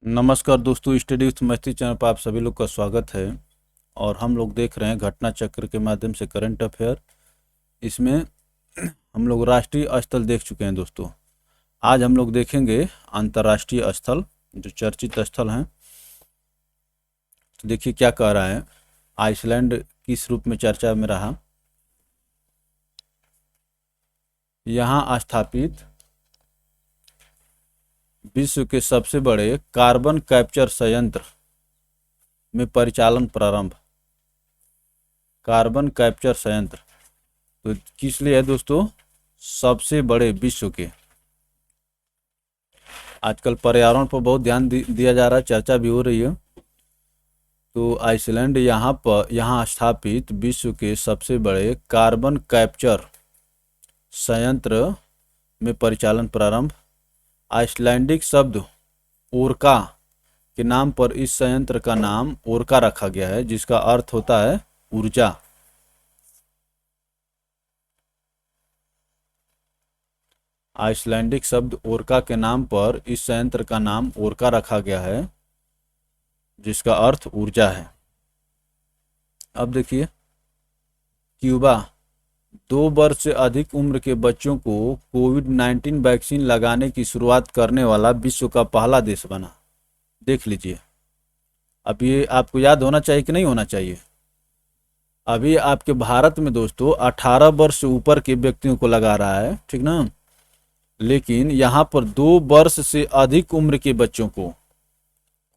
नमस्कार दोस्तों, study with मस्ती चैनल पर आप सभी लोग का स्वागत है। और हम लोग देख रहे हैं घटना चक्र के माध्यम से करंट अफेयर। इसमें हम लोग राष्ट्रीय स्थल देख चुके हैं दोस्तों। आज हम लोग देखेंगे अंतर्राष्ट्रीय स्थल, जो चर्चित स्थल हैं। तो देखिए क्या कह रहा है। आइसलैंड किस रूप में चर्चा में रहा। यहाँ स्थापित विश्व के सबसे बड़े कार्बन कैप्चर संयंत्र में परिचालन प्रारंभ। कार्बन कैप्चर संयंत्र तो किस लिए है दोस्तों? सबसे बड़े विश्व के। आजकल पर्यावरण पर बहुत ध्यान दिया जा रहा है, चर्चा भी हो रही है। तो आइसलैंड यहाँ स्थापित विश्व के सबसे बड़े कार्बन कैप्चर संयंत्र में परिचालन प्रारंभ। आइसलैंडिक शब्द ओरका के नाम पर इस संयंत्र का नाम ओरका रखा गया है, जिसका अर्थ होता है ऊर्जा। आइसलैंडिक शब्द ओरका के नाम पर इस संयंत्र का नाम ओरका रखा गया है, जिसका अर्थ ऊर्जा है। अब देखिए, क्यूबा 2 वर्ष से अधिक उम्र के बच्चों को कोविड-19 वैक्सीन लगाने की शुरुआत करने वाला विश्व का पहला देश बना। देख लीजिए, अब ये आपको याद होना चाहिए कि नहीं होना चाहिए। अभी आपके भारत में दोस्तों 18 वर्ष से ऊपर के व्यक्तियों को लगा रहा है, ठीक ना। लेकिन यहाँ पर 2 वर्ष से अधिक उम्र के बच्चों को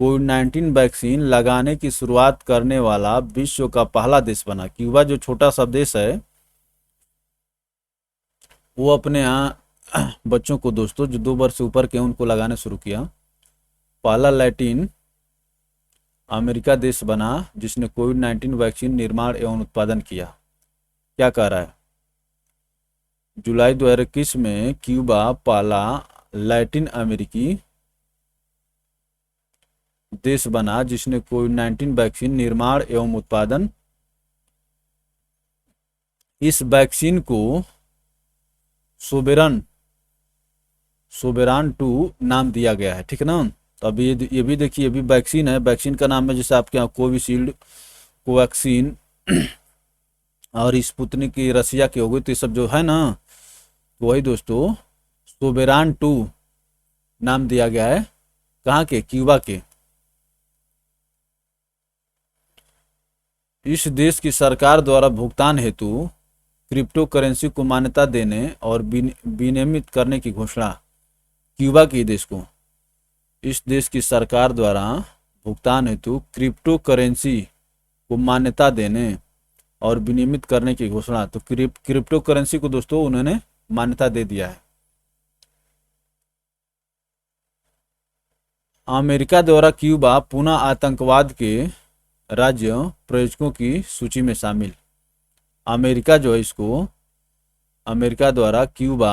कोविड-19 वैक्सीन लगाने की शुरुआत करने वाला विश्व का पहला देश बना। क्यूबा जो छोटा सा देश है, वो अपने यहाँ बच्चों को दोस्तों जो 2 वर्ष से ऊपर के उनको लगाने शुरू किया। पहला लैटिन अमेरिका देश बना जिसने कोविड-19 वैक्सीन निर्माण एवं उत्पादन किया। क्या कह रहा है? जुलाई 2021 में क्यूबा पहला लैटिन अमेरिकी देश बना जिसने कोविड-19 वैक्सीन निर्माण एवं उत्पादन। इस वैक्सीन को सोबेरान 2 नाम दिया गया है, ठीक है ना। तो अभी ये भी देखिए, ये भी वैक्सीन है। वैक्सीन का नाम है जैसे आपके यहाँ कोविशील्ड, कोवैक्सीन और स्पुतनिक की रसिया के हो गए, तो ये सब जो है ना, तो वही दोस्तों सोबेरान 2 नाम दिया गया है। कहाँ के? क्यूबा के। इस देश की सरकार द्वारा भुगतान हेतु क्रिप्टो करेंसी को मान्यता देने और विनियमित करने की घोषणा। क्यूबा के देश को, इस देश की सरकार द्वारा भुगतान हेतु क्रिप्टो करेंसी को मान्यता देने और विनियमित करने की घोषणा। तो क्रिप्टो करेंसी को दोस्तों उन्होंने मान्यता दे दिया है। अमेरिका द्वारा क्यूबा पुनः आतंकवाद के राज्य प्रायोजकों की सूची में शामिल। अमेरिका जो है इसको, अमेरिका द्वारा क्यूबा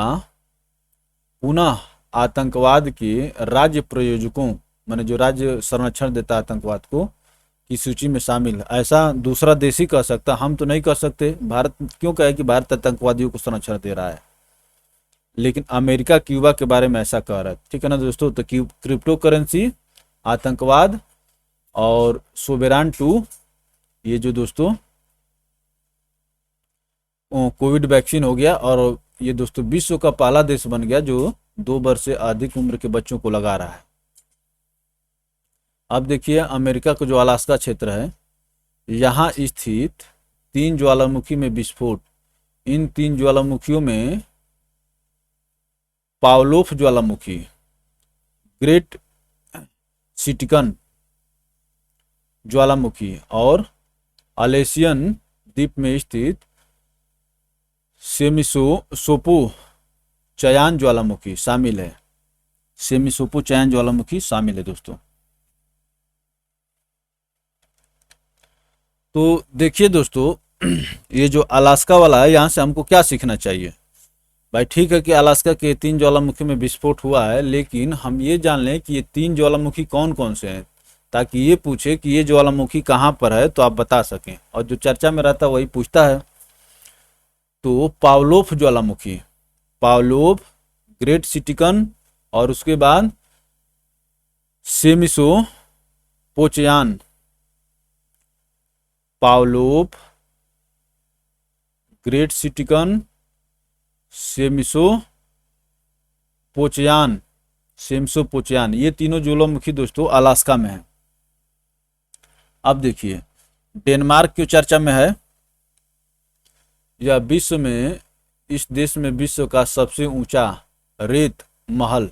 पुनः आतंकवाद के राज्य प्रायोजकों, माने जो राज्य संरक्षण देता है आतंकवाद को, की सूची में शामिल। ऐसा दूसरा देश ही कह सकता, हम तो नहीं कह सकते। भारत क्यों कहे कि भारत आतंकवादियों को संरक्षण दे रहा है, लेकिन अमेरिका क्यूबा के बारे में ऐसा कह रहा है, ठीक है ना दोस्तों। तो क्रिप्टो करेंसी, आतंकवाद और सोबेरान 2, ये जो दोस्तों कोविड वैक्सीन हो गया। और ये दोस्तों विश्व का पहला देश बन गया जो 2 वर्ष से अधिक उम्र के बच्चों को लगा रहा है। अब देखिए, अमेरिका का जो अलास्का क्षेत्र है, यहाँ स्थित 3 ज्वालामुखी में विस्फोट। इन 3 ज्वालामुखियों में पावलोफ ज्वालामुखी, ग्रेट सिटिकन ज्वालामुखी और अलेसियन द्वीप में स्थित सेमिसोपो चयान ज्वालामुखी शामिल है। सेमिसोपो चयान ज्वालामुखी शामिल है दोस्तों। तो देखिए दोस्तों, ये जो अलास्का वाला है, यहाँ से हमको क्या सीखना चाहिए? भाई ठीक है कि अलास्का के 3 ज्वालामुखी में विस्फोट हुआ है, लेकिन हम ये जान लें कि ये 3 ज्वालामुखी कौन कौन से हैं, ताकि ये पूछे कि ये ज्वालामुखी कहाँ पर है तो आप बता सकें। और जो चर्चा में रहता है वही पूछता है। तो पावलोफ ज्वालामुखी, पावलोफ, ग्रेट सिटिकन और उसके बाद सेमिसोपोचयान, पावलोव, ग्रेट सिटिकन, सेमिसोपोचयान, सेमिसोपोचयान, ये तीनों ज्वालामुखी दोस्तों अलास्का में है। अब देखिए डेनमार्क क्यों चर्चा में है। यह विश्व में, इस देश में विश्व का सबसे ऊंचा रेत महल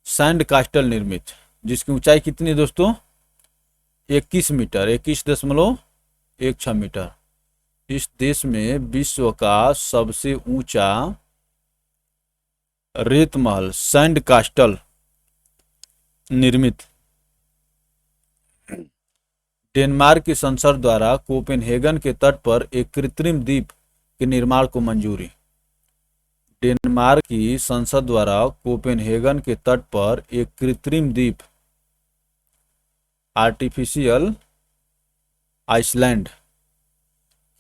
सैंड कास्टल निर्मित, जिसकी ऊंचाई कितनी है दोस्तों, 21 मीटर, 21.16 मीटर। इस देश में विश्व का सबसे ऊंचा रेत महल सैंड कास्टल निर्मित डेनमार्क की संसद द्वारा कोपेनहेगन के तट पर एक कृत्रिम द्वीप के निर्माण को मंजूरी। डेनमार्क की संसद द्वारा कोपेनहेगन के तट पर एक कृत्रिम द्वीप, आर्टिफिशियल आइसलैंड,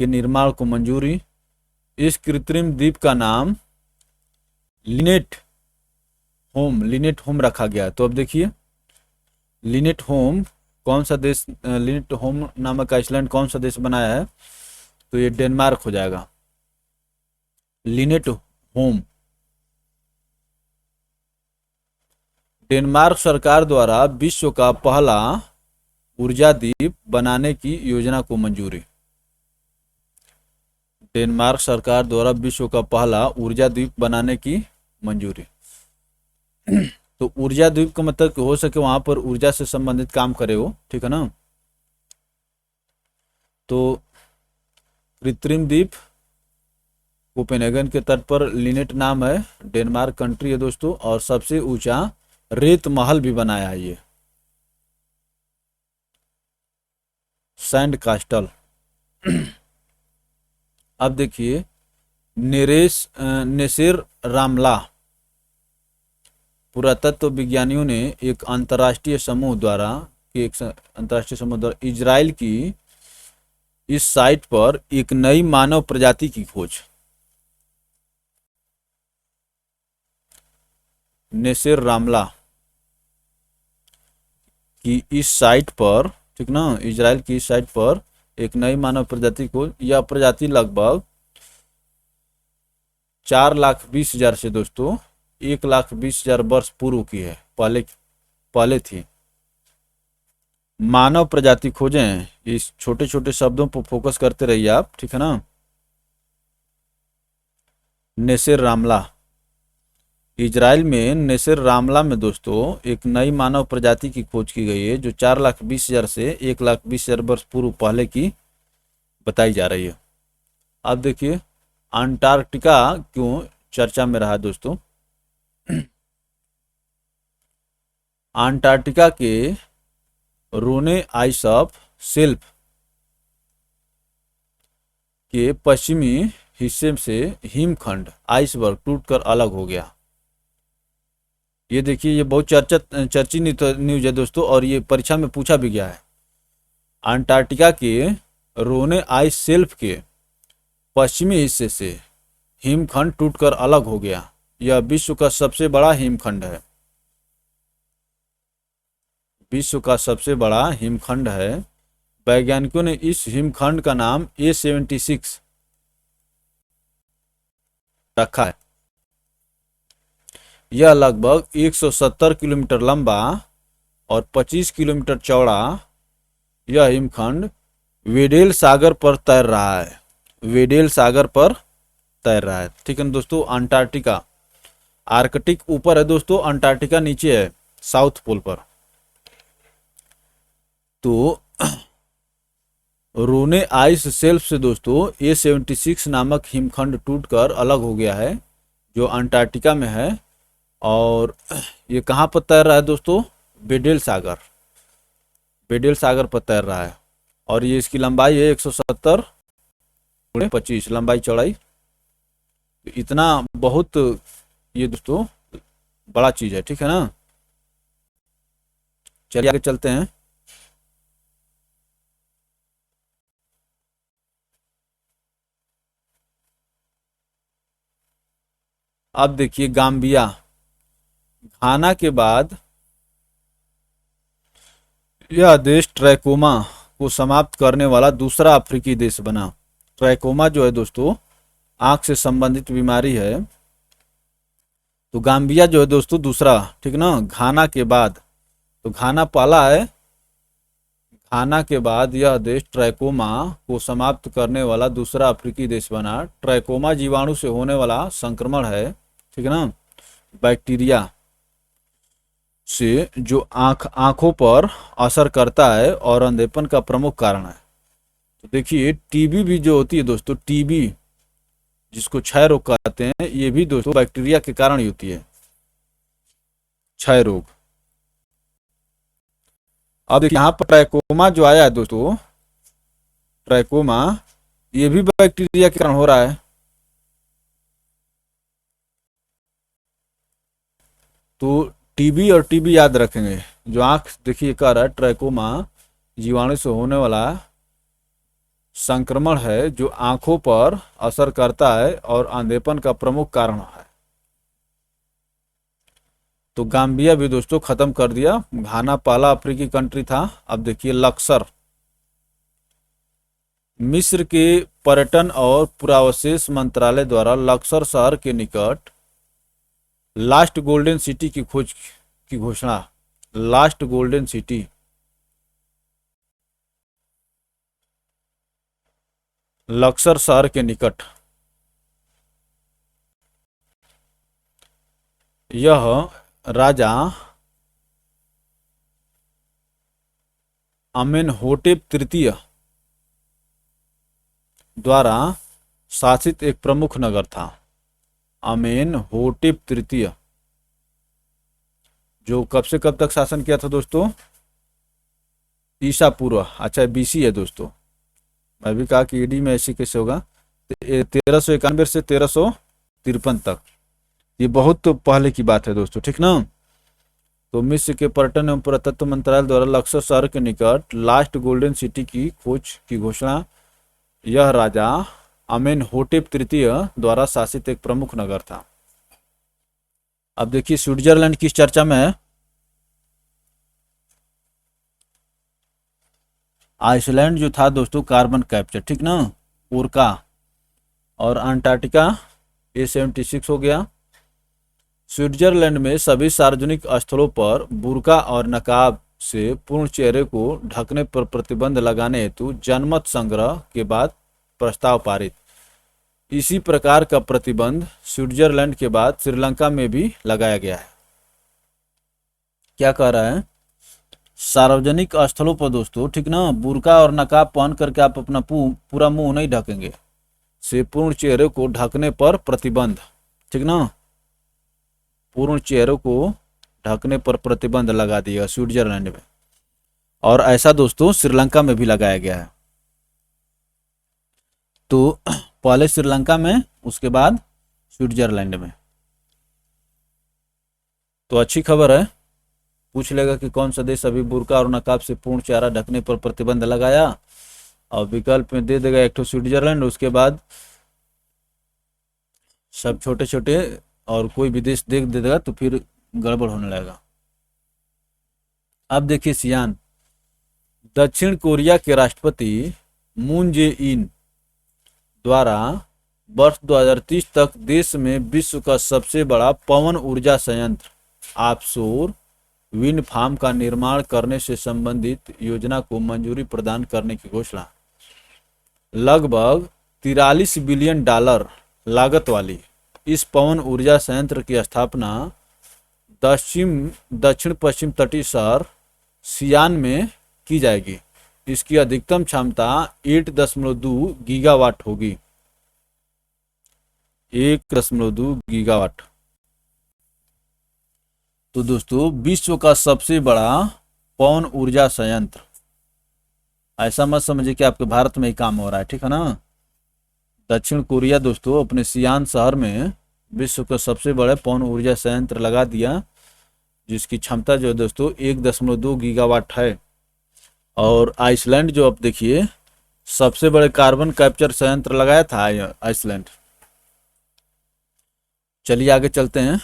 के निर्माण को मंजूरी। इस कृत्रिम द्वीप का नाम लिनेट होम रखा गया। तो अब देखिए लिनेट होम कौन सा देश, लिनेट होम नामक आइसलैंड कौन सा देश बनाया है, तो ये डेनमार्क हो जाएगा। लिनेट होम डेनमार्क सरकार द्वारा विश्व का पहला ऊर्जा द्वीप बनाने की योजना को मंजूरी। डेनमार्क सरकार द्वारा विश्व का पहला ऊर्जा द्वीप बनाने की मंजूरी। तो ऊर्जा द्वीप का मतलब कि हो सके वहां पर ऊर्जा से संबंधित काम करे हो, ठीक है ना। तो कृत्रिम द्वीप कोपेनहेगन के तट पर, लिनेट नाम है, डेनमार्क कंट्री है दोस्तों, और सबसे ऊंचा रेत महल भी बनाया है ये, सैंड कास्टल। अब देखिए नेसेर रामला, पुरातत्व विज्ञानियों ने एक अंतर्राष्ट्रीय समूह द्वारा इजराइल की इस साइट पर एक नई मानव प्रजाति की खोज। नेसेर रामला की इस साइट पर, ठीक ना, इजराइल की इस साइट पर एक नई मानव प्रजाति को, यह प्रजाति लगभग 4,20,000 से दोस्तों 1,20,000 वर्ष पूर्व की है, पहले थी। मानव प्रजाति खोजें, इस छोटे छोटे शब्दों पर फोकस करते रहिए आप, ठीक है ना। नेसेर रामला, इजराइल में नेसेर रामला में दोस्तों एक नई मानव प्रजाति की खोज की गई है, जो 4,20,000 से 1,20,000 वर्ष पूर्व पहले की बताई जा रही है। अब देखिए अंटार्कटिका क्यों चर्चा में रहा दोस्तों। अंटार्कटिका के रोने आइस ऑफ शेल्फ के पश्चिमी हिस्से से हिमखंड आइसबर्ग टूटकर अलग हो गया। ये देखिए ये बहुत चर्चित न्यूज है दोस्तों, और ये परीक्षा में पूछा भी गया है। अंटार्कटिका के रोने आइस शेल्फ के पश्चिमी हिस्से से हिमखंड टूटकर अलग हो गया। यह विश्व का सबसे बड़ा हिमखंड है, विश्व का सबसे बड़ा हिमखंड है। वैज्ञानिकों ने इस हिमखंड का नाम A76 रखा है। यह लगभग 170 किलोमीटर लंबा और 25 किलोमीटर चौड़ा यह हिमखंड वेडेल सागर पर तैर रहा है, वेडेल सागर पर तैर रहा है, ठीक है ना दोस्तों। अंटार्कटिका, आर्कटिक ऊपर है दोस्तों, अंटार्कटिका नीचे है साउथ पोल पर। तो रोने आइस शेल्फ से दोस्तों A76 नामक हिमखंड टूटकर अलग हो गया है, जो अंटार्कटिका में है। और ये कहाँ पर तैर रहा है दोस्तों, वेडेल सागर, वेडेल सागर पर तैर रहा है। और ये इसकी लंबाई है 170 × 25 लंबाई चौड़ाई। इतना बहुत ये दोस्तों बड़ा चीज है, ठीक है ना। चलिए आगे चलते हैं। अब देखिए गाम्बिया, घाना के बाद यह देश ट्रैकोमा को समाप्त करने वाला दूसरा अफ्रीकी देश बना। ट्रैकोमा जो है दोस्तों आंख से संबंधित बीमारी है। तो गाम्बिया जो है दोस्तों दूसरा, ठीक ना, घाना के बाद। तो घाना पहला है, घाना के बाद यह देश ट्रैकोमा को समाप्त करने वाला दूसरा अफ्रीकी देश बना। ट्रैकोमा जीवाणु से होने वाला संक्रमण है, ठीक है ना, बैक्टीरिया से, जो आंखों पर असर करता है और अंधेपन का प्रमुख कारण है। तो देखिए टीबी भी जो होती है दोस्तों, टीबी जिसको क्षय रोग कहते हैं, ये भी दोस्तों बैक्टीरिया के कारण ही होती है, क्षय रोग। अब देखिए यहाँ पर ट्रैकोमा जो आया है दोस्तों, ट्रैकोमा ये भी बैक्टीरिया के कारण हो रहा है। तो टीबी और टीबी याद रखेंगे। जो आंख देखिए कह रहा है ट्रैकोमा जीवाणु से होने वाला संक्रमण है जो आंखों पर असर करता है और अंधेपन का प्रमुख कारण है। तो गाम्बिया भी दोस्तों खत्म कर दिया। घाना पहला अफ्रीकी कंट्री था। अब देखिए लक्सर, मिस्र के पर्यटन और पुरावशेष मंत्रालय द्वारा लक्सर शहर के निकट लास्ट गोल्डन सिटी की खोज की घोषणा। लास्ट गोल्डन सिटी, लक्सर शहर के निकट। यह राजा अमेनहोटेप तृतीय द्वारा शासित एक प्रमुख नगर था। अमेनहोटेप तृतीय जो कब से कब तक शासन किया था दोस्तों? ईसा पूर्व, अच्छा बीसी है दोस्तों। मैं भी कहा कि ईडी में ऐसी कैसे होगा। 1391 से 1353 तक, ये बहुत तो पहले की बात है दोस्तों, ठीक ना। तो मिस्र के पर्यटन एवं पुरातत्व मंत्रालय द्वारा लक्सर शहर के निकट लास्ट गोल्डन सिटी की खोज की घोषणा। यह राजा अमेनहोटेप तृतीय द्वारा शासित एक प्रमुख नगर था। अब देखिए स्विट्जरलैंड किस चर्चा में है? आइसलैंड जो था दोस्तों कार्बन कैप्चर, ठीक ना, ओरका। और अंटार्कटिका A76 हो गया। स्विट्जरलैंड में सभी सार्वजनिक स्थलों पर बुर्का और नकाब से पूर्ण चेहरे को ढकने पर प्रतिबंध लगाने हेतु जनमत संग्रह के बाद प्रस्ताव पारित। इसी प्रकार का प्रतिबंध स्विट्जरलैंड के बाद श्रीलंका में भी लगाया गया है। क्या कह रहा है? सार्वजनिक स्थलों पर दोस्तों, ठीक ना, बुर्का और नकाब पहन करके आप अपना पूरा मुंह नहीं ढकेंगे, से पूर्ण चेहरे को ढकने पर प्रतिबंध, ठीक ना, पूर्ण चेहरे को ढकने पर प्रतिबंध लगा दिया स्विट्जरलैंड में। और ऐसा दोस्तों श्रीलंका में भी लगाया गया है। तो पहले श्रीलंका में, उसके बाद स्विट्जरलैंड में। तो अच्छी खबर है। पूछ लेगा कि कौन सा देश अभी बुर्का और नकाब से पूर्ण चेहरा ढकने पर प्रतिबंध लगाया, और विकल्प में दे देगा एक तो स्विट्जरलैंड, उसके बाद सब छोटे छोटे और कोई विदेश देख दे देगा तो फिर गड़बड़ होने लगेगा। अब देखिए सियान, दक्षिण कोरिया के राष्ट्रपति मून जे इन द्वारा वर्ष 2030 तक देश में विश्व का सबसे बड़ा पवन ऊर्जा संयंत्र ऑफशोर विंड फार्म का निर्माण करने से संबंधित योजना को मंजूरी प्रदान करने की घोषणा। लगभग 43 बिलियन डॉलर लागत वाली इस पवन ऊर्जा संयंत्र की स्थापना दक्षिण पश्चिम तटीय शहर सियान में की जाएगी। इसकी अधिकतम क्षमता 8.2 गीगावाट होगी। 1.2 गीगावाट। तो दोस्तों विश्व का सबसे बड़ा पवन ऊर्जा संयंत्र, ऐसा मत समझिए कि आपके भारत में ही काम हो रहा है, ठीक है ना। दक्षिण कोरिया दोस्तों अपने सियान शहर में विश्व का सबसे बड़ा पवन ऊर्जा संयंत्र लगा दिया, जिसकी क्षमता जो है दोस्तों 1.2 गीगावाट है। और आइसलैंड जो अब देखिए सबसे बड़े कार्बन कैप्चर संयंत्र लगाया था आइसलैंड। चलिए आगे चलते हैं।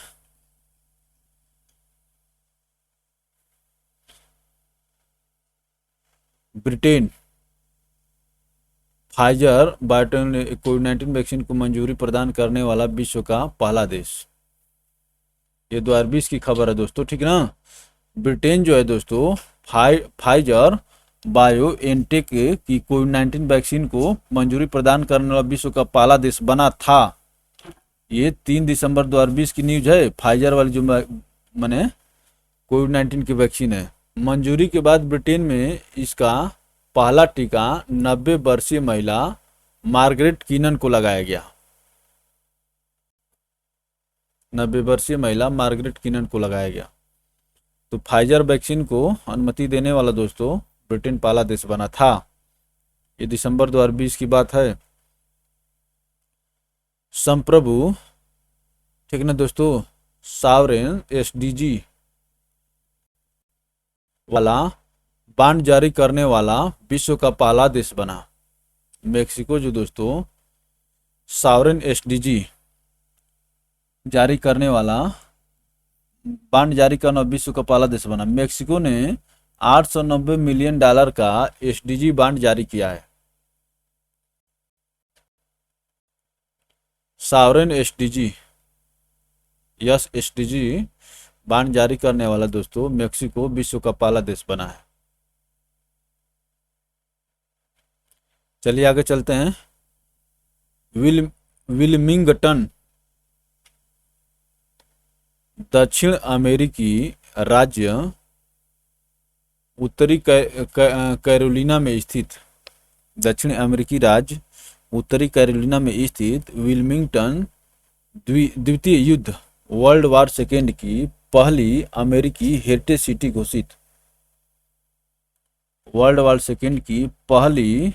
ब्रिटेन फाइजर बायोटेक कोविड-19 वैक्सीन को मंजूरी प्रदान करने वाला विश्व का पहला देश। ये 2020 की खबर है दोस्तों, ठीक ना। ब्रिटेन जो है दोस्तों फाइजर बायोएनटेक की कोविड-19 वैक्सीन को मंजूरी प्रदान करने वाला विश्व का पहला देश बना था। ये 3 दिसंबर 2020 की न्यूज है। फाइजर वाली जो मैंने कोविड-19 की वैक्सीन है, मंजूरी के बाद ब्रिटेन में इसका पहला टीका 90 वर्षीय महिला मार्गरेट कीनन को लगाया गया। 90 वर्षीय महिला मार्गरेट कीनन को लगाया गया। तो फाइजर वैक्सीन को अनुमति देने वाला दोस्तों ब्रिटेन पहला देश बना था। ये दिसंबर 2020 की बात है। संप्रभु, ठीक ना दोस्तों, सॉवरेन एसडीजी वाला बांड जारी करने वाला विश्व का पहला देश बना। मेक्सिको जो दोस्तों सॉवरेन एसडीजी जारी करने वाला बांड जारी करना विश्व का पहला देश बना। मेक्सिको ने 890 मिलियन डॉलर का एसडीजी बांड जारी किया है। सॉवरेन एसडीजी बांड जारी करने वाला दोस्तों मेक्सिको विश्व का पहला देश बना है। चलिए आगे चलते हैं। विल्मिंगटन दक्षिण अमेरिकी राज्य उत्तरी कैरोलिना में स्थित दक्षिण अमेरिकी राज्य उत्तरी कैरोलिना में स्थित विल्मिंगटन द्वितीय युद्ध वर्ल्ड वार सेकेंड की पहली अमेरिकी हेरिटेज सिटी घोषित। वर्ल्ड वार सेकेंड की पहली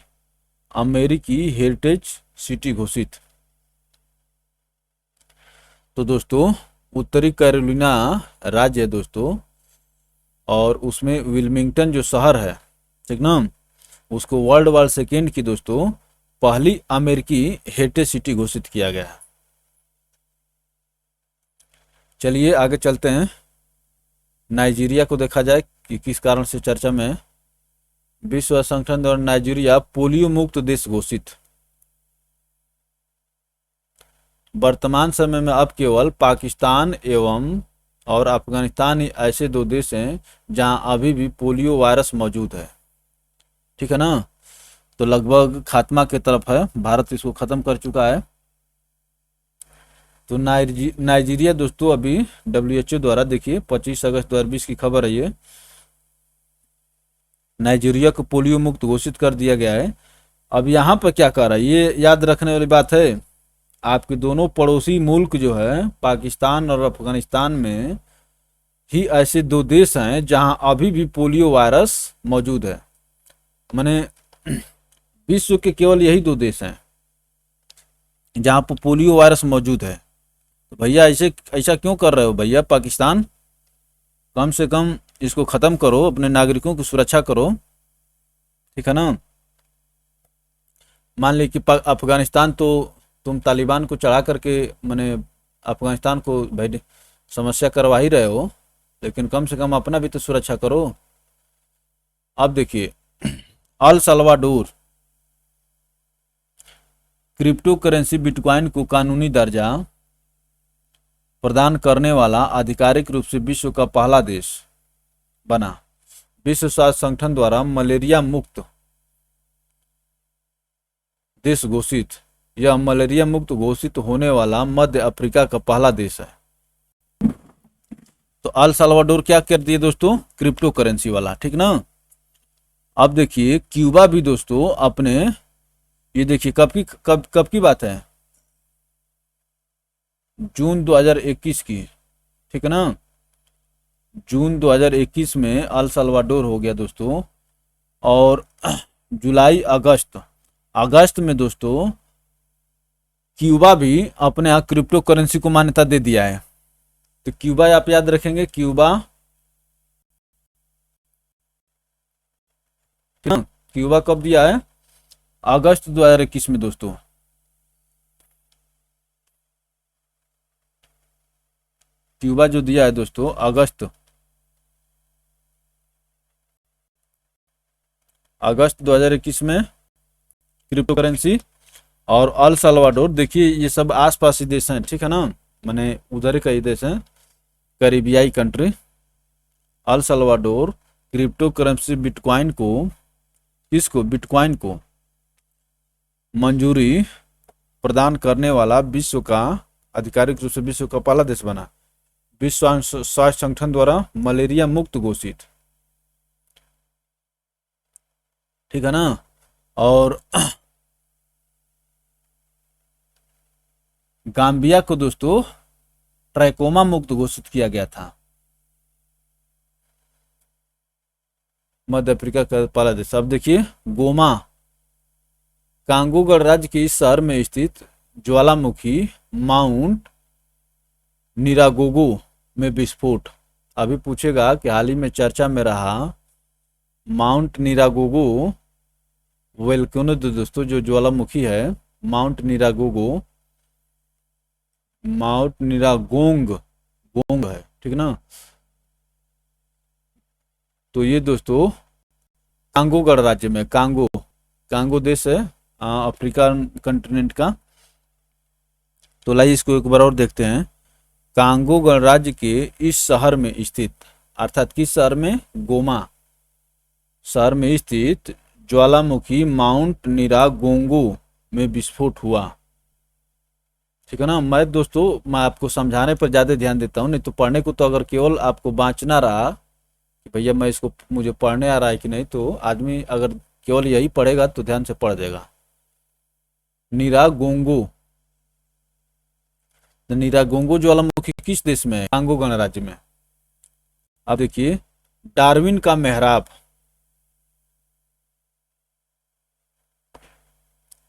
अमेरिकी हेरिटेज सिटी घोषित। तो दोस्तों उत्तरी कैरोलिना राज्य है दोस्तों, और उसमें विल्मिंगटन जो शहर है, ठीक ना, उसको वर्ल्ड वार सेकेंड की दोस्तों पहली अमेरिकी हेरिटेज सिटी घोषित किया गया है। चलिए आगे चलते हैं। नाइजीरिया को देखा जाए कि किस कारण से चर्चा में है। विश्व संगठन द्वारा नाइजीरिया पोलियो मुक्त देश घोषित। वर्तमान समय में अब केवल पाकिस्तान एवं और अफगानिस्तान ही ऐसे 2 देश हैं जहां अभी भी पोलियो वायरस मौजूद है, ठीक है ना। तो लगभग खात्मा की तरफ है, भारत इसको खत्म कर चुका है। तो नाइजीरिया दोस्तों अभी WHO द्वारा, देखिए 25 अगस्त 2020 की खबर है ये, नाइजीरिया को पोलियो मुक्त घोषित कर दिया गया है। अब यहाँ पर क्या कर रहा है, ये याद रखने वाली बात है। आपके दोनों पड़ोसी मुल्क जो है पाकिस्तान और अफगानिस्तान में ही ऐसे 2 देश हैं जहां अभी भी पोलियो वायरस मौजूद है। माने विश्व के केवल यही 2 देश हैं जहां पर पोलियो वायरस मौजूद है। तो भैया ऐसा क्यों कर रहे हो भैया पाकिस्तान, कम से कम इसको खत्म करो, अपने नागरिकों की सुरक्षा करो, ठीक है ना। मान ली कि अफगानिस्तान तो तुम तालिबान को चढ़ा करके मैंने अफगानिस्तान को भाई समस्या करवा ही रहे हो, लेकिन कम से कम अपना भी तो सुरक्षा करो। अब देखिए अल सल्वाडोर क्रिप्टो करेंसी बिटकॉइन को कानूनी दर्जा प्रदान करने वाला आधिकारिक रूप से विश्व का पहला देश बना। विश्व स्वास्थ्य संगठन द्वारा मलेरिया मुक्त देश घोषित। यह मलेरिया मुक्त घोषित होने वाला मध्य अफ्रीका का पहला देश है। तो अल सल्वाडोर क्या कर दिए दोस्तों, क्रिप्टो करेंसी वाला, ठीक ना। अब देखिए क्यूबा भी दोस्तों अपने, ये देखिए कब की बात है, जून 2021 की, ठीक है ना। जून 2021 में अल सल्वाडोर हो गया दोस्तों, और जुलाई अगस्त में दोस्तों क्यूबा भी अपने यहाँ क्रिप्टो करेंसी को मान्यता दे दिया है। तो क्यूबा आप याद रखेंगे, क्यूबा कब दिया है, अगस्त 2021 में दोस्तों। क्यूबा जो दिया है दोस्तों अगस्त अगस्त 2021 में क्रिप्टो करेंसी। और अल सल्वाडोर, देखिए ये सब आसपास ही देश हैं, ठीक है ना, माने उधर ही कई देश हैं, कैरिबियाई country. El Salvador crypto currency bitcoin को, किसको, बिटकॉइन को मंजूरी प्रदान करने वाला विश्व का, आधिकारिक रूप से विश्व का पहला देश बना। विश्व स्वास्थ्य संगठन द्वारा मलेरिया मुक्त घोषित, ठीक है ना। और गाम्बिया को दोस्तों ट्राइकोमा मुक्त घोषित किया गया था। मध्य अफ्रीका का पहला देश। अब देखिए गोमा, कांगो गणराज्य के इस शहर में स्थित ज्वालामुखी माउंट निरागोगो में विस्फोट। अभी पूछेगा कि हाल ही में चर्चा में रहा माउंट निरागोगो वोल्केनो, दोस्तों जो ज्वालामुखी है, माउंट निरागोगो, माउंट निरागोंग गोंग है, ठीक ना। तो ये दोस्तों कांगो गणराज्य में, कांगो, कांगो देश है अफ्रीका कंटिनेंट का। तो लाइए इसको एक बार और देखते हैं। कांगो गणराज्य के इस शहर में स्थित, अर्थात किस शहर में, गोमा शहर में स्थित ज्वालामुखी माउंट निरागोंगो में विस्फोट हुआ, ठीक है ना। मैं दोस्तों, मैं आपको समझाने पर ज़्यादा ध्यान देता हूँ, नहीं तो पढ़ने को तो अगर केवल आपको बाँचना रहा कि भैया मैं इसको, मुझे पढ़ने आ रहा है कि नहीं, तो आदमी अगर केवल यही पढ़ेगा तो ध्यान से पढ़ देगा। निरागोंगो, निरागोंगो ज्वालामुखी किस देश में है, कांगो गणराज्य में। अब देखिए डार्विन का मेहराब,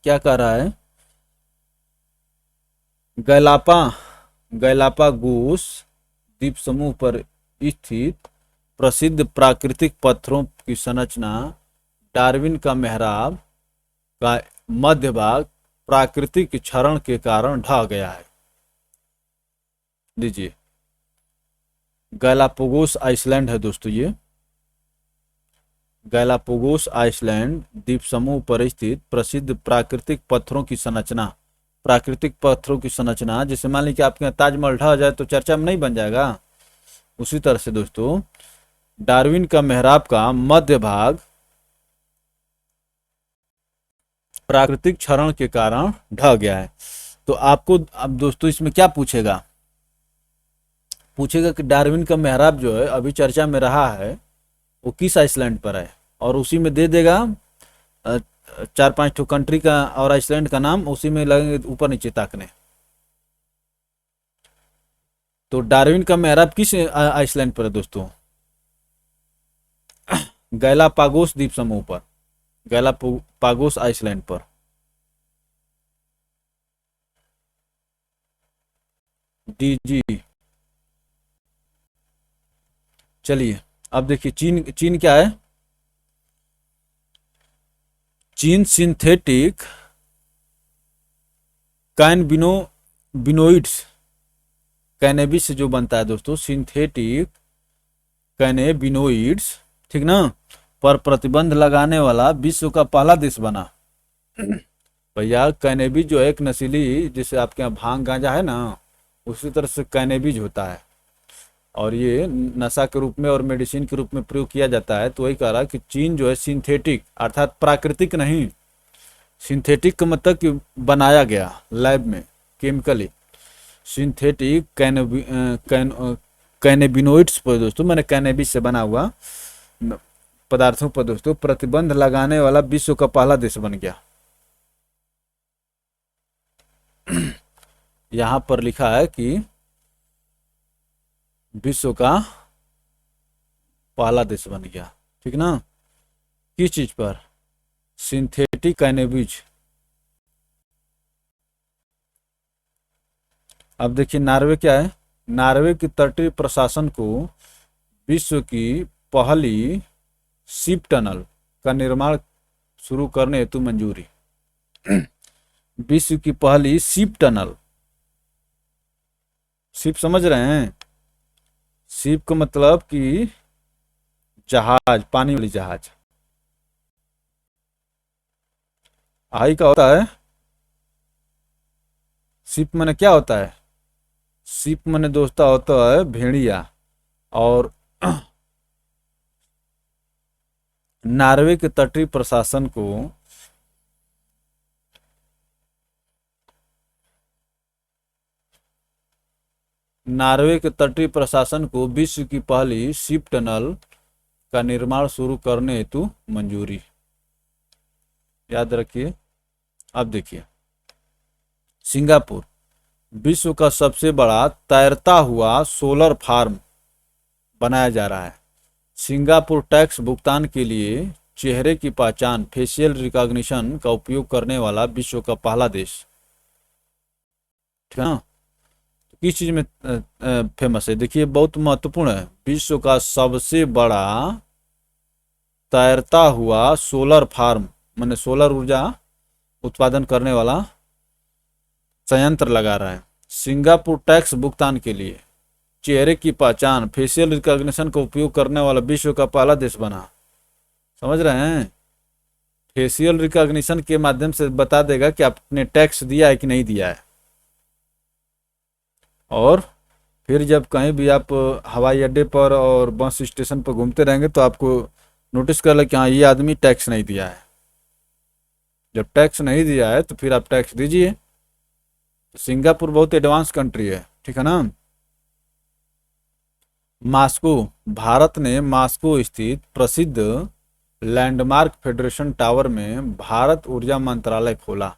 क्या कह रहा है, गैलापा, गैलापागोस द्वीप समूह पर स्थित प्रसिद्ध प्राकृतिक पत्थरों की संरचना डार्विन का मेहराब का मध्य भाग प्राकृतिक क्षरण के कारण ढह गया है। लीजिए गैलापागोस आइसलैंड है दोस्तों, ये गैलापागोस आइसलैंड द्वीप समूह पर स्थित प्रसिद्ध प्राकृतिक पत्थरों की संरचना, प्राकृतिक पत्थरों की संरचना, जैसे मान लीजिए कि आपके यहाँ ताजमहल ढह जाए तो चर्चा में नहीं बन जाएगा, उसी तरह से दोस्तों डार्विन का मेहराब का मध्य भाग प्राकृतिक क्षरण के कारण ढह गया है। तो आपको अब दोस्तों इसमें क्या पूछेगा, पूछेगा कि डार्विन का मेहराब जो है अभी चर्चा में रहा है वो किस आइसलैंड पर है, और उसी में दे देगा 4-5 ठो कंट्री का और आइसलैंड का नाम, उसी में लगेंगे ऊपर नीचे ताकने। तो डार्विन का मेहराब किस आइसलैंड पर है दोस्तों, गैलापागोस द्वीप समूह पर, गैलापागोस आइसलैंड पर। जी जी, चलिए अब देखिए चीन, चीन क्या है, चीन सिंथेटिक कैनबिनोइड्स, कैनेबिस से जो बनता है दोस्तों, सिंथेटिक कैनेबिनोइड्स, ठीक ना, पर प्रतिबंध लगाने वाला विश्व का पहला देश बना। भैया कैनेबिस जो है एक नशीली, जैसे आपके यहाँ भांग गांजा है ना, उसी तरह से कैनेबिस होता है, और ये नशा के रूप में और मेडिसिन के रूप में प्रयोग किया जाता है। तो वही कह रहा है कि चीन जो है सिंथेटिक, अर्थात प्राकृतिक नहीं, सिंथेटिक का मतलब कि बनाया गया लैब में केमिकली, सिंथेटिक कैनेबिनोइड्स पर दोस्तों, मैंने कैनेबिस से बना हुआ पदार्थों पर दोस्तों प्रतिबंध लगाने वाला विश्व का पहला देश बन गया। यहां पर लिखा है कि विश्व का पहला देश बन गया, ठीक ना, किस चीज पर, सिंथेटिक कैनेबिस। अब देखिए नार्वे क्या है, नार्वे की तटीय प्रशासन को विश्व की पहली शिप टनल का निर्माण शुरू करने हेतु मंजूरी। विश्व की पहली शिप टनल, शिप समझ रहे हैं, शिप का मतलब कि जहाज, पानी वाली जहाज, आई का होता है सिप मैंने क्या होता है? सिप मैंने दोस्ता होता है भेड़िया। और नॉर्वे के तटीय प्रशासन को नॉर्वे के तटीय प्रशासन को विश्व की पहली शिप टनल का निर्माण शुरू करने हेतु मंजूरी। याद रखिए। अब देखिए, सिंगापुर विश्व का सबसे बड़ा तैरता हुआ सोलर फार्म बनाया जा रहा है। सिंगापुर टैक्स भुगतान के लिए चेहरे की पहचान फेशियल रिकॉग्निशन का उपयोग करने वाला विश्व का पहला देश। ठीक है ना? किस चीज में फेमस है? देखिए, बहुत महत्वपूर्ण है। विश्व का सबसे बड़ा तैरता हुआ सोलर फार्म, माने सोलर ऊर्जा उत्पादन करने वाला संयंत्र लगा रहा है। सिंगापुर टैक्स भुगतान के लिए चेहरे की पहचान फेशियल रिकॉग्निशन का उपयोग करने वाला विश्व का पहला देश बना। समझ रहे हैं? फेशियल रिकॉग्निशन के माध्यम से बता देगा कि आपने टैक्स दिया है कि नहीं दिया है। और फिर जब कहीं भी आप हवाई अड्डे पर और बस स्टेशन पर घूमते रहेंगे तो आपको नोटिस कर ले कि हाँ, ये आदमी टैक्स नहीं दिया है। जब टैक्स नहीं दिया है तो फिर आप टैक्स दीजिए। सिंगापुर बहुत एडवांस कंट्री है। ठीक है ना? मॉस्को, भारत ने मॉस्को स्थित प्रसिद्ध लैंडमार्क फेडरेशन टावर में भारत ऊर्जा मंत्रालय खोला।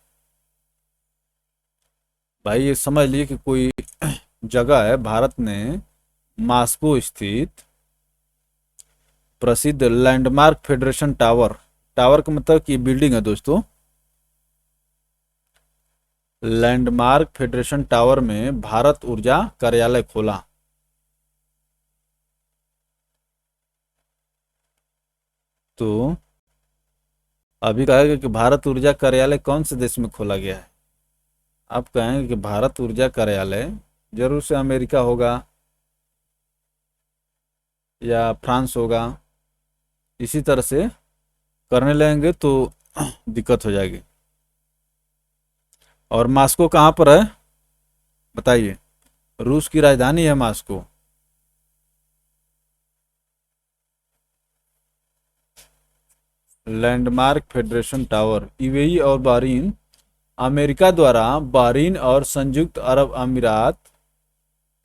भाई ये समझ लिए कि कोई जगह है, भारत ने मॉस्को स्थित प्रसिद्ध लैंडमार्क फेडरेशन टावर, टावर का मतलब कि बिल्डिंग है दोस्तों, लैंडमार्क फेडरेशन टावर में भारत ऊर्जा कार्यालय खोला। तो अभी कहेगा कि भारत ऊर्जा कार्यालय कौन से देश में खोला गया है? आप कहेंगे कि भारत ऊर्जा कार्यालय जरूर से अमेरिका होगा या फ्रांस होगा। इसी तरह से करने लगेंगे तो दिक्कत हो जाएगी। और मॉस्को कहाँ पर है बताइए? रूस की राजधानी है Moscow. Landmark federation tower UAE और बहरीन, अमेरिका द्वारा बहरीन और संयुक्त अरब अमीरात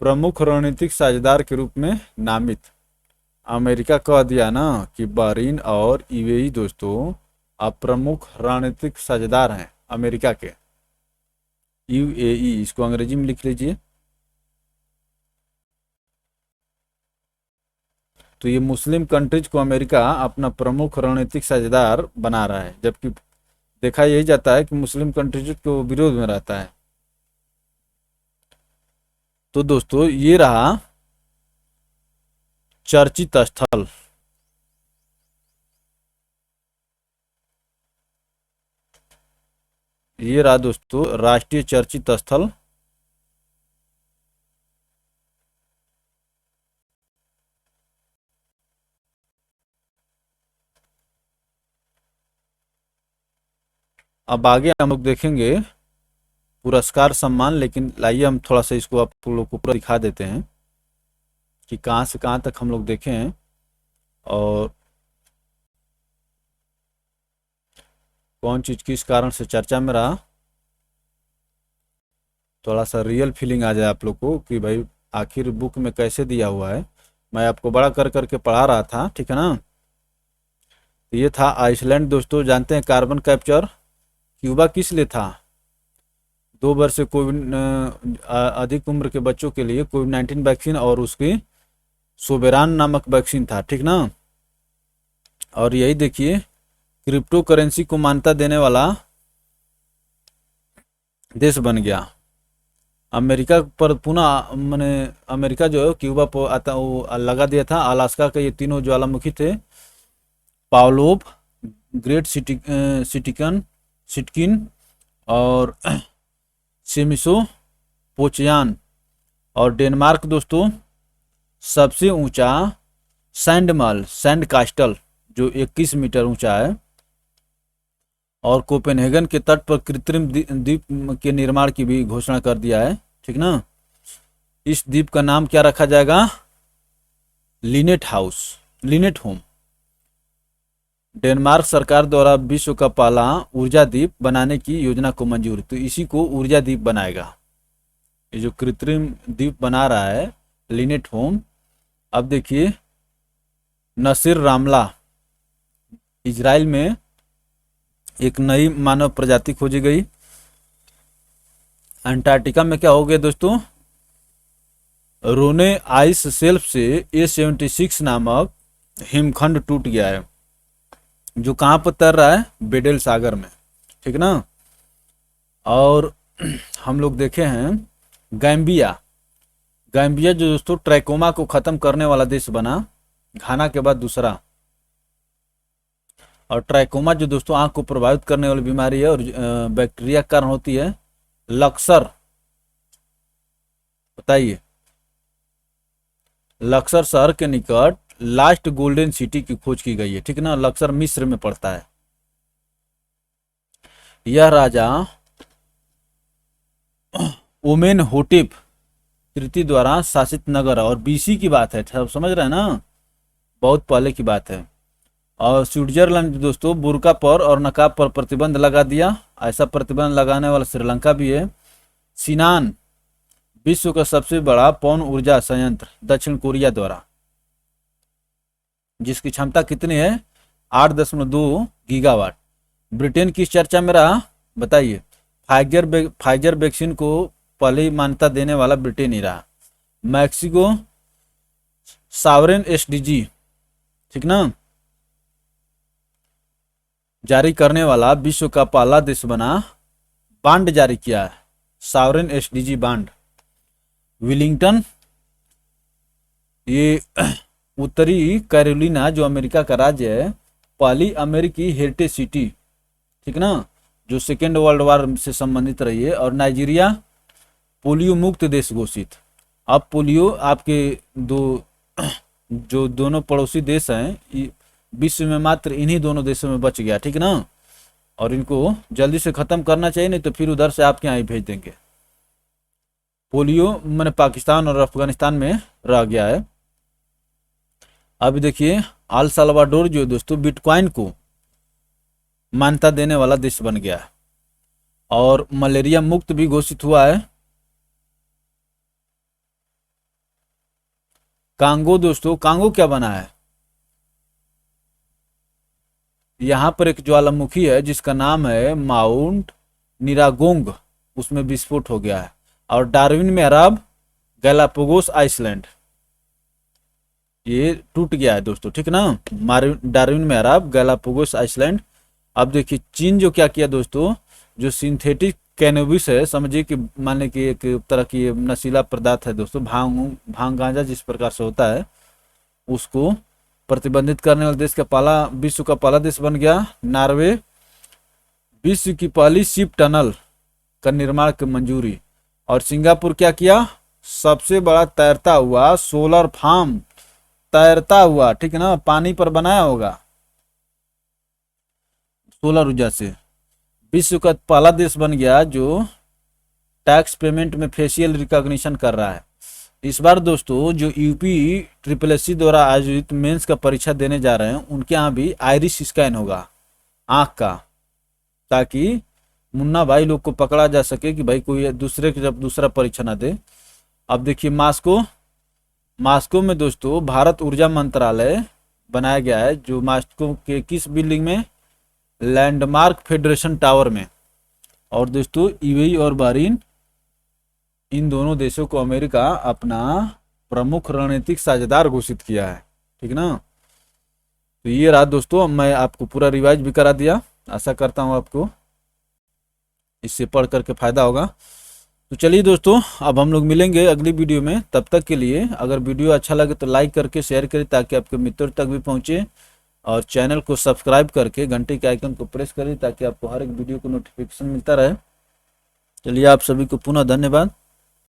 प्रमुख रणनीतिक साझेदार के रूप में नामित। अमेरिका कह दिया ना कि बहरीन और यूएई दोस्तों अब प्रमुख रणनीतिक साझेदार हैं अमेरिका के। यूएई इसको अंग्रेजी में लिख लीजिए। तो ये मुस्लिम कंट्रीज को अमेरिका अपना प्रमुख रणनीतिक साझेदार बना रहा है, जबकि देखा यही जाता है कि मुस्लिम कंट्रीज को विरोध में रहता है। तो दोस्तों ये रहा चर्चित स्थल। ये रहा दोस्तों राष्ट्रीय चर्चित स्थल। अब आगे हम लोग देखेंगे पुरस्कार सम्मान, लेकिन लाइए हम थोड़ा सा इसको आप लोग को पूरा दिखा देते हैं कि कहाँ से कहाँ तक हम लोग देखे हैं और कौन चीज़ किस कारण से चर्चा में रहा। थोड़ा सा रियल फीलिंग आ जाए आप लोग को कि भाई आखिर बुक में कैसे दिया हुआ है। मैं आपको बड़ा कर करके पढ़ा रहा था, ठीक है ना? तो ये था आइसलैंड दोस्तों। जानते हैं कार्बन कैप्चर क्यूबा किस लिए था? 2 वर्ष से कोविड अधिक उम्र के बच्चों के लिए कोविड-19 वैक्सीन और उसकी सोबेरान नामक वैक्सीन था, ठीक ना? और यही देखिए क्रिप्टो करेंसी को मान्यता देने वाला देश बन गया। अमेरिका पर पुनः मैंने अमेरिका जो है क्यूबा पर आता वो लगा दिया था। अलास्का के ये तीनों ज्वालामुखी थे, पावलोव, ग्रेट सिटकिन और सेमिसो पोचयान। और डेनमार्क दोस्तों सबसे ऊंचा सैंड कास्टल जो 21 मीटर ऊंचा है। और कोपेनहेगन के तट पर कृत्रिम द्वीप के निर्माण की भी घोषणा कर दिया है, ठीक ना। इस द्वीप का नाम क्या रखा जाएगा? Lynette house, Lynette home. Denmark सरकार द्वारा विश्व का पहला ऊर्जा द्वीप बनाने की योजना को मंजूर, तो इसी को ऊर्जा द्वीप बनाएगा। ये जो कृत्रिम द्वीप बना रहा है लिनेट होम। अब देखिए, नसीर रामला, इजराइल में एक नई मानव प्रजाति खोजी गई। अंटार्कटिका में क्या हो गया दोस्तों? रोने आइस शेल्फ से A76 नामक हिमखंड टूट गया है, जो कहाँ पर तैर रहा है? बेडेल सागर में, ठीक ना। और हम लोग देखे हैं गैम्बिया। गैम्बिया जो दोस्तों ट्रैकोमा को खत्म करने वाला देश बना, घाना के बाद दूसरा। और ट्रैकोमा जो दोस्तों आंख को प्रभावित करने वाली बीमारी है और बैक्टीरिया के कारण होती है। लक्सर, बताइए, लक्सर शहर के निकट लास्ट गोल्डन सिटी की खोज की गई है, ठीक ना। लक्सर मिस्र में पड़ता है। यह राजा ओमेन होटेप तृतीय द्वारा शासित नगर है, और BC की बात है, सब समझ रहे हैं ना, बहुत पहले की बात है। और स्विट्जरलैंड दोस्तों बुर्का पर और नकाब पर प्रतिबंध लगा दिया। ऐसा प्रतिबंध लगाने वाला श्रीलंका भी है। सिनान, विश्व का सबसे बड़ा पवन ऊर्जा संयंत्र दक्षिण कोरिया द्वारा, जिसकी क्षमता कितनी है? 8.2 गीगावाट। ब्रिटेन की चर्चा में रहा, बताइए। फाइजर वैक्सीन को पहले मान्यता देने वाला ब्रिटेन ही रहा। मैक्सिको सावरेन SDG, ठीक ना, जारी करने वाला विश्व का पहला देश बना। बांड जारी किया है, सावरेन SDG बांड। विलिंगटन, ये उत्तरी कैरोलिना जो अमेरिका का राज्य है, पहली अमेरिकी हेरिटेज सिटी, ठीक ना, जो सेकेंड वर्ल्ड वार से संबंधित रही है। और नाइजीरिया पोलियो मुक्त देश घोषित। अब पोलियो आपके जो दोनों पड़ोसी देश हैं, विश्व में मात्र इन्हीं दोनों देशों में बच गया, ठीक ना। और इनको जल्दी से खत्म करना चाहिए, नहीं तो फिर उधर से आपके यहाँ ही भेज देंगे। पोलियो मैंने पाकिस्तान और अफगानिस्तान में रह गया है। अब देखिए, अल साल्वाडोर जो दोस्तों बिटकॉइन को मान्यता देने वाला देश बन गया है और मलेरिया मुक्त भी घोषित हुआ है। कांगो दोस्तों, कांगो क्या बना है? यहां पर एक ज्वालामुखी है जिसका नाम है माउंट निरागोंग, उसमें विस्फोट हो गया है। और डार्विन में अरब गैलापागोस आइसलैंड, ये टूट गया है दोस्तों, ठीक ना। डार्विन में अरब गैलापागोस आइसलैंड। अब देखिए, चीन जो क्या किया दोस्तों, जो सिंथेटिक कैनोबिस है, समझिए कि मान लें कि एक तरह की नशीला पदार्थ है दोस्तों, भांग गांजा जिस प्रकार से होता है, उसको प्रतिबंधित करने वाले देश का पहला, विश्व का पहला देश बन गया। नॉर्वे, विश्व की पहली शिप टनल का निर्माण की मंजूरी। और सिंगापुर क्या किया? सबसे बड़ा तैरता हुआ सोलर फार्म, तैरता हुआ, ठीक है ना, पानी पर बनाया होगा सोलर ऊर्जा से। विश्व का पहला देश बन गया जो टैक्स पेमेंट में फेशियल रिकॉग्निशन कर रहा है। इस बार दोस्तों जो UPSSC द्वारा आयोजित मेंस का परीक्षा देने जा रहे हैं, उनके यहाँ भी आइरिस स्कैन होगा आंख का, ताकि मुन्ना भाई लोग को पकड़ा जा सके कि भाई कोई दूसरे के जब दूसरा परीक्षा ना दे। अब देखिए, मास्को में दोस्तों भारत ऊर्जा मंत्रालय बनाया गया है, जो मास्को के किस बिल्डिंग में? लैंडमार्क फेडरेशन टावर में। और दोस्तों UAE और बहरीन, इन दोनों देशों को अमेरिका अपना प्रमुख रणनीतिक साझेदार घोषित किया है, ठीक ना। तो ये रहा दोस्तों, मैं आपको पूरा रिवाइज भी करा दिया। आशा करता हूँ आपको इससे पढ़ करके फायदा होगा। तो चलिए दोस्तों, अब हम लोग मिलेंगे अगली वीडियो में। तब तक के लिए अगर वीडियो अच्छा लगे तो लाइक करके शेयर करें ताकि आपके मित्रों तक भी पहुंचे, और चैनल को सब्सक्राइब करके घंटे के आइकन को प्रेस करें ताकि आपको हर एक वीडियो को नोटिफिकेशन मिलता रहे। चलिए, आप सभी को पुनः धन्यवाद।